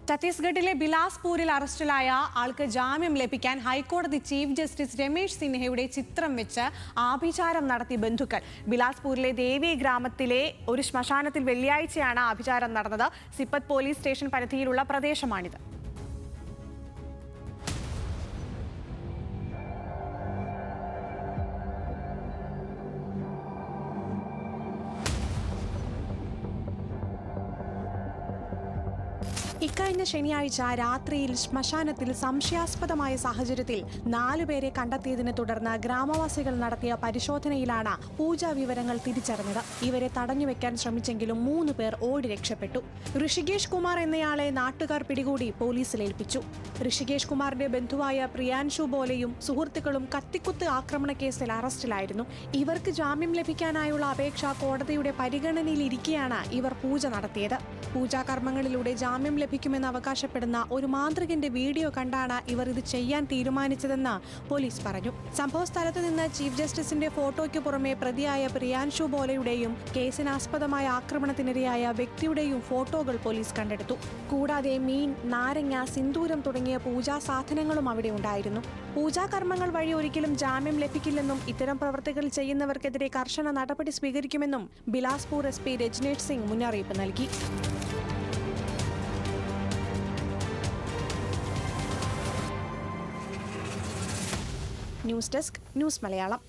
ഛത്തീസ്ഗഡിലെ ബിലാസ്പൂരിൽ അറസ്റ്റിലായ ആൾക്ക് ജാമ്യം ലഭിക്കാൻ ഹൈക്കോടതി ചീഫ് ജസ്റ്റിസ് രമേശ് സിൻഹയുടെ ചിത്രം വെച്ച് ആഭിചാരം നടത്തി ബന്ധുക്കൾ. ബിലാസ്പൂരിലെ ദേവി ഗ്രാമത്തിലെ ഒരു ശ്മശാനത്തിൽ വെള്ളിയാഴ്ചയാണ് ആഭിചാരം നടന്നത്. സിപ്പത്ത് പോലീസ് സ്റ്റേഷൻ പരിധിയിലുള്ള പ്രദേശമാണിത്. ഇക്കഴിഞ്ഞ ശനിയാഴ്ച രാത്രിയിൽ ശ്മശാനത്തിൽ സംശയാസ്പദമായ സാഹചര്യത്തിൽ 4 പേരെ കണ്ടെത്തിയതിനെ തുടർന്ന് ഗ്രാമവാസികൾ നടത്തിയ പരിശോധനയിലാണ് പൂജാ വിവരങ്ങൾ തിരിച്ചറിഞ്ഞത്. ഇവരെ തടഞ്ഞുവെക്കാൻ ശ്രമിച്ചെങ്കിലും 3 പേർ ഓടി രക്ഷപ്പെട്ടു. ഋഷികേഷ് കുമാർ എന്നയാളെ നാട്ടുകാർ പിടികൂടി പോലീസിൽ ഏൽപ്പിച്ചു. ഋഷികേഷ് കുമാറിന്റെ ബന്ധുവായ പ്രിയാൻഷു ബോലെയും സുഹൃത്തുക്കളും കത്തിക്കുത്ത് ആക്രമണ കേസിൽ അറസ്റ്റിലായിരുന്നു. ഇവർക്ക് ജാമ്യം ലഭിക്കാനായുള്ള അപേക്ഷ കോടതിയുടെ പരിഗണനയിലിരിക്കെയാണ് ഇവർ പൂജ നടത്തിയത്. പൂജാകർമ്മങ്ങളിലൂടെ ജാമ്യം ലഭിക്കുമെന്ന് അവകാശപ്പെടുന്ന ഒരു മാന്ത്രികന്റെ വീഡിയോ കണ്ടാണ് ഇവർ ഇത് ചെയ്യാൻ തീരുമാനിച്ചതെന്ന് പോലീസ് പറഞ്ഞു. സംഭവ സ്ഥലത്ത് നിന്ന് ചീഫ് ജസ്റ്റിസിന്റെ ഫോട്ടോയ്ക്ക് പുറമെ പ്രതിയായ പ്രിയാൻഷു ബോലെയുടെയും കേസിനാസ്പദമായ ആക്രമണത്തിനിരയായ വ്യക്തിയുടെയും ഫോട്ടോകൾ പോലീസ് കണ്ടെടുത്തു. കൂടാതെ മീൻ, നാരങ്ങ, സിന്ദൂരം തുടങ്ങിയ പൂജാ സാധനങ്ങളും അവിടെ ഉണ്ടായിരുന്നു. പൂജാകർമ്മങ്ങൾ വഴി ഒരിക്കലും ജാമ്യം ലഭിക്കില്ലെന്നും ഇത്തരം പ്രവൃത്തികൾ ചെയ്യുന്നവർക്കെതിരെ കർശന നടപടി സ്വീകരിക്കുമെന്നും ബിലാസ്പൂർ SP രജ്നേഷ് സിംഗ് മുന്നറിയിപ്പ് നൽകി. News desk, news Malayalam.